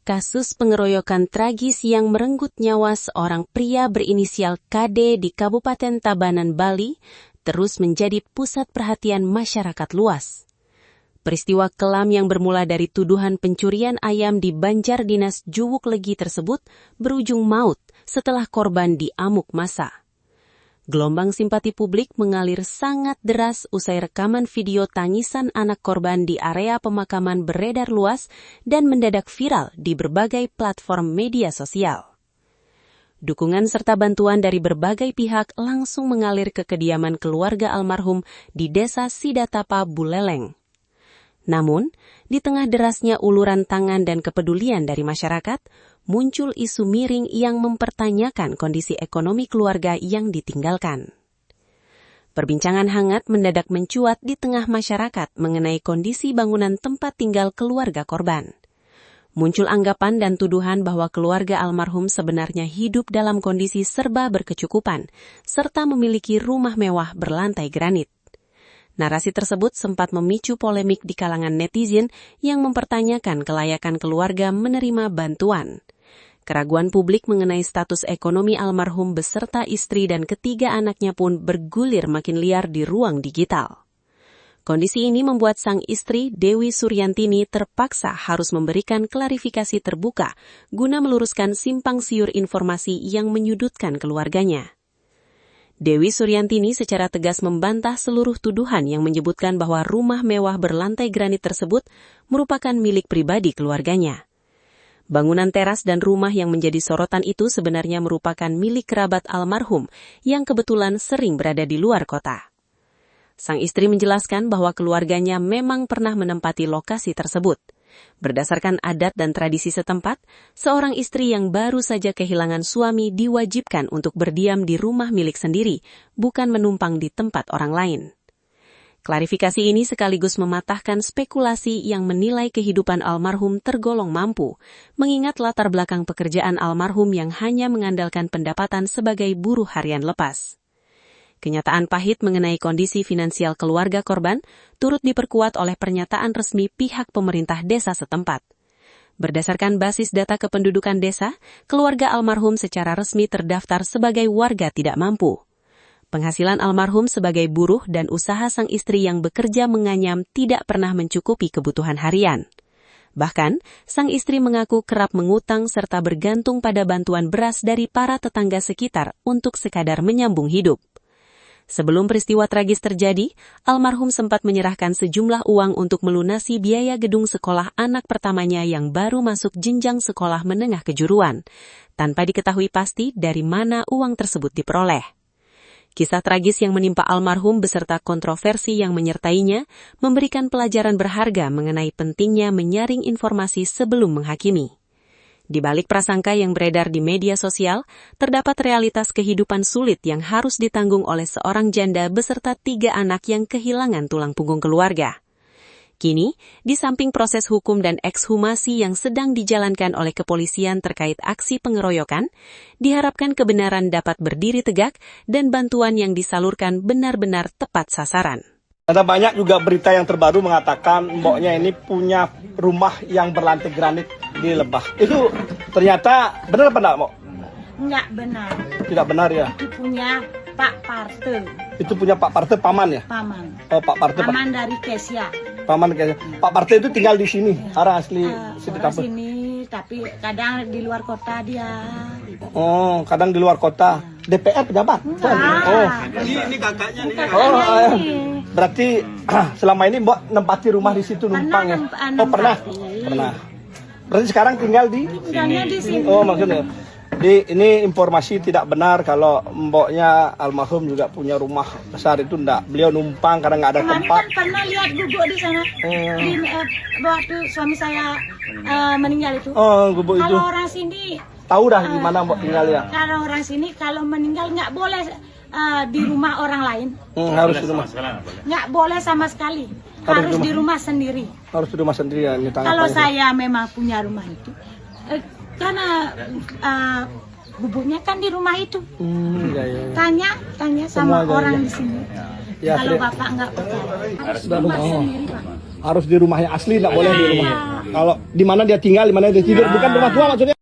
Kasus pengeroyokan tragis yang merenggut nyawa seorang pria berinisial KD di Kabupaten Tabanan, Bali, terus menjadi pusat perhatian masyarakat luas. Peristiwa kelam yang bermula dari tuduhan pencurian ayam di Banjar Dinas Juwuk Legi tersebut berujung maut setelah korban diamuk massa. Gelombang simpati publik mengalir sangat deras usai rekaman video tangisan anak korban di area pemakaman beredar luas dan mendadak viral di berbagai platform media sosial. Dukungan serta bantuan dari berbagai pihak langsung mengalir ke kediaman keluarga almarhum di Desa Sidatapa, Buleleng. Namun, di tengah derasnya uluran tangan dan kepedulian dari masyarakat, muncul isu miring yang mempertanyakan kondisi ekonomi keluarga yang ditinggalkan. Perbincangan hangat mendadak mencuat di tengah masyarakat mengenai kondisi bangunan tempat tinggal keluarga korban. Muncul anggapan dan tuduhan bahwa keluarga almarhum sebenarnya hidup dalam kondisi serba berkecukupan, serta memiliki rumah mewah berlantai granit. Narasi tersebut sempat memicu polemik di kalangan netizen yang mempertanyakan kelayakan keluarga menerima bantuan. Keraguan publik mengenai status ekonomi almarhum beserta istri dan ketiga anaknya pun bergulir makin liar di ruang digital. Kondisi ini membuat sang istri, Dewi Suryantini, terpaksa harus memberikan klarifikasi terbuka guna meluruskan simpang siur informasi yang menyudutkan keluarganya. Dewi Suryantini secara tegas membantah seluruh tuduhan yang menyebutkan bahwa rumah mewah berlantai granit tersebut merupakan milik pribadi keluarganya. Bangunan teras dan rumah yang menjadi sorotan itu sebenarnya merupakan milik kerabat almarhum yang kebetulan sering berada di luar kota. Sang istri menjelaskan bahwa keluarganya memang pernah menempati lokasi tersebut. Berdasarkan adat dan tradisi setempat, seorang istri yang baru saja kehilangan suami diwajibkan untuk berdiam di rumah milik sendiri, bukan menumpang di tempat orang lain. Klarifikasi ini sekaligus mematahkan spekulasi yang menilai kehidupan almarhum tergolong mampu, mengingat latar belakang pekerjaan almarhum yang hanya mengandalkan pendapatan sebagai buruh harian lepas. Kenyataan pahit mengenai kondisi finansial keluarga korban turut diperkuat oleh pernyataan resmi pihak pemerintah desa setempat. Berdasarkan basis data kependudukan desa, keluarga almarhum secara resmi terdaftar sebagai warga tidak mampu. Penghasilan almarhum sebagai buruh dan usaha sang istri yang bekerja menganyam tidak pernah mencukupi kebutuhan harian. Bahkan, sang istri mengaku kerap mengutang serta bergantung pada bantuan beras dari para tetangga sekitar untuk sekadar menyambung hidup. Sebelum peristiwa tragis terjadi, almarhum sempat menyerahkan sejumlah uang untuk melunasi biaya gedung sekolah anak pertamanya yang baru masuk jenjang sekolah menengah kejuruan, tanpa diketahui pasti dari mana uang tersebut diperoleh. Kisah tragis yang menimpa almarhum beserta kontroversi yang menyertainya memberikan pelajaran berharga mengenai pentingnya menyaring informasi sebelum menghakimi. Di balik prasangka yang beredar di media sosial, terdapat realitas kehidupan sulit yang harus ditanggung oleh seorang janda beserta 3 anak yang kehilangan tulang punggung keluarga. Kini, di samping proses hukum dan ekshumasi yang sedang dijalankan oleh kepolisian terkait aksi pengeroyokan, diharapkan kebenaran dapat berdiri tegak dan bantuan yang disalurkan benar-benar tepat sasaran. Ada banyak juga berita yang terbaru mengatakan mboknya ini punya rumah yang berlantai granit di Lebah. Itu ternyata benar apa enggak, Mbok? Enggak benar. Tidak benar ya? Itu punya Pak Parte. Itu punya Pak Parte, paman ya? Paman. Oh, Pak Parte. Paman dari Kesia. Paman kayaknya. Pak Parte itu tinggal di sini. Orang asli Orang sini, tapi kadang di luar kota dia. Oh, kadang di luar kota. DPR pejabat? Oh. Ini kakaknya nih. Oh, berarti selama ini Mbok nempati rumah di situ numpang ya? Oh, pernah? Pernah. Berarti sekarang tinggal di sini. Oh, maksudnya. Ini informasi tidak benar kalau mboknya almarhum juga punya rumah besar itu enggak. Beliau numpang karena nggak ada tempat. Kan pernah lihat gubuk di sana. Di, waktu suami saya meninggal itu. Oh, gubuk itu. Kalau orang sini Tahu dah di mana mbok tinggal ya? Kalau orang sini kalau meninggal nggak boleh di rumah orang lain. Harus di rumah. Nggak boleh sama sekali. Harus di rumah sendiri. Harus di rumah sendiri ya. Kalau saya memang punya rumah itu, karena gubuknya kan di rumah itu. Ya. Tanya sama orang di sini. Ya, kalau bapak nggak percaya, harus di rumah sendiri, Pak. Harus di rumah yang asli, nggak boleh di rumah. Kalau di mana dia tinggal, di mana dia tidur, bukan rumah tua maksudnya.